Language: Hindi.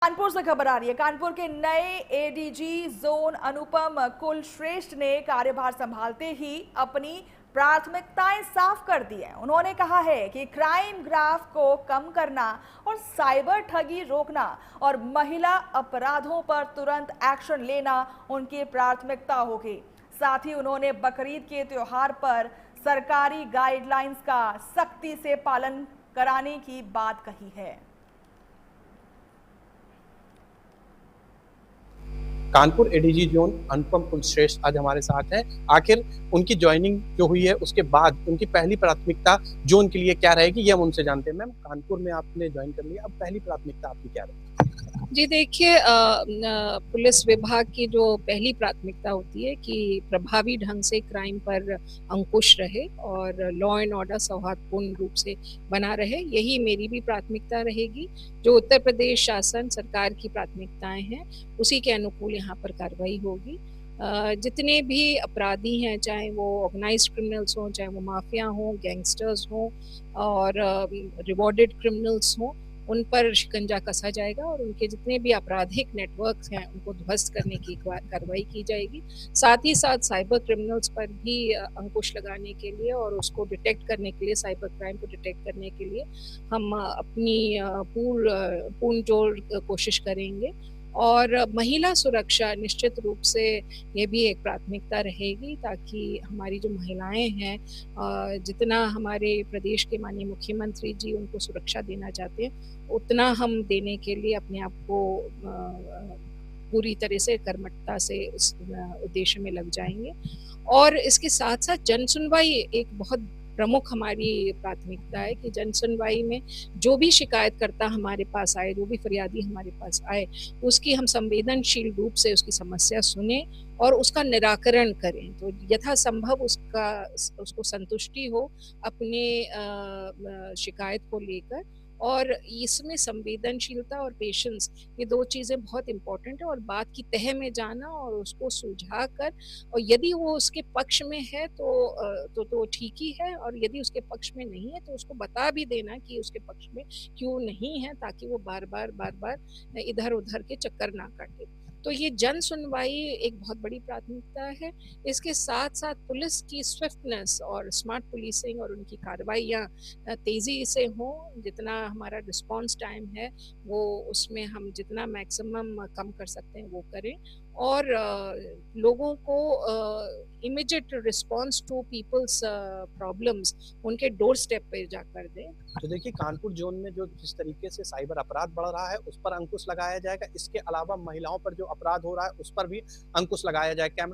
कानपुर से खबर आ रही है। कानपुर के नए एडीजी जोन अनुपम कुलश्रेष्ठ ने कार्यभार संभालते ही अपनी प्राथमिकताएं साफ कर दी हैं। उन्होंने कहा है कि क्राइम ग्राफ को कम करना और साइबर ठगी रोकना और महिला अपराधों पर तुरंत एक्शन लेना उनकी प्राथमिकता होगी। साथ ही उन्होंने बकरीद के त्योहार पर सरकारी गाइडलाइंस का सख्ती से पालन कराने की बात कही है। कानपुर एडीजी जोन अनुपम कुलश्रेष्ठ आज हमारे साथ हैं। आखिर उनकी ज्वाइनिंग जो हुई है उसके बाद उनकी पहली प्राथमिकता जोन के लिए क्या रहेगी, ये हम उनसे जानते हैं। मैम, कानपुर में आपने ज्वाइन कर लिया, अब पहली प्राथमिकता आपकी क्या रहेगी? जी देखिए, पुलिस विभाग की जो पहली प्राथमिकता होती है कि प्रभावी ढंग से क्राइम पर अंकुश रहे और लॉ एंड ऑर्डर सौहार्दपूर्ण रूप से बना रहे, यही मेरी भी प्राथमिकता रहेगी। जो उत्तर प्रदेश शासन सरकार की प्राथमिकताएं हैं उसी के अनुकूल यहाँ पर कार्रवाई होगी। जितने भी अपराधी हैं, चाहे वो ऑर्गेनाइज्ड क्रिमिनल्स हों, चाहे वो माफिया हों, गैंगस्टर्स हों और रिवॉर्डेड क्रिमिनल्स हों, उन पर शिकंजा कसा जाएगा और उनके जितने भी आपराधिक नेटवर्क्स हैं उनको ध्वस्त करने की कार्रवाई की जाएगी। साथ ही साथ साइबर क्रिमिनल्स पर भी अंकुश लगाने के लिए और उसको डिटेक्ट करने के लिए, साइबर क्राइम को डिटेक्ट करने के लिए हम अपनी पूर्ण जोर कोशिश करेंगे। और महिला सुरक्षा निश्चित रूप से ये भी एक प्राथमिकता रहेगी, ताकि हमारी जो महिलाएं हैं, जितना हमारे प्रदेश के माननीय मुख्यमंत्री जी उनको सुरक्षा देना चाहते हैं, उतना हम देने के लिए अपने आप को पूरी तरह से कर्मठता से उस उद्देश्य में लग जाएंगे। और इसके साथ साथ जन सुनवाई एक बहुत प्रमुख हमारी प्राथमिकता है कि जन सुनवाई में जो भी शिकायतकर्ता हमारे पास आए, जो भी फरियादी हमारे पास आए, उसकी हम संवेदनशील रूप से उसकी समस्या सुने और उसका निराकरण करें। तो यथासंभव उसको संतुष्टि हो अपने शिकायत को लेकर। और इसमें संवेदनशीलता और पेशेंस, ये दो चीज़ें बहुत इम्पोर्टेंट है। और बात की तह में जाना और उसको सुलझा कर, और यदि वो उसके पक्ष में है तो ठीक ही है, और यदि उसके पक्ष में नहीं है तो उसको बता भी देना कि उसके पक्ष में क्यों नहीं है, ताकि वो बार बार इधर उधर के चक्कर ना काटे। तो ये जन सुनवाई एक बहुत बड़ी प्राथमिकता है। इसके साथ साथ पुलिस की स्विफ्टनेस और स्मार्ट पुलिसिंग और उनकी कार्रवाइयाँ तेज़ी से हों। जितना हमारा रिस्पॉन्स टाइम है वो, उसमें हम जितना मैक्सिमम कम कर सकते हैं वो करें। और लोगों को immediate response to people's problems उनके डोर स्टेप पे जाकर दें। तो देखिए, कानपुर जोन में जो जिस तरीके से साइबर अपराध बढ़ रहा है उस पर अंकुश लगाया जाएगा। इसके अलावा महिलाओं पर जो अपराध हो रहा है उस पर भी अंकुश लगाया जाए। कैमरा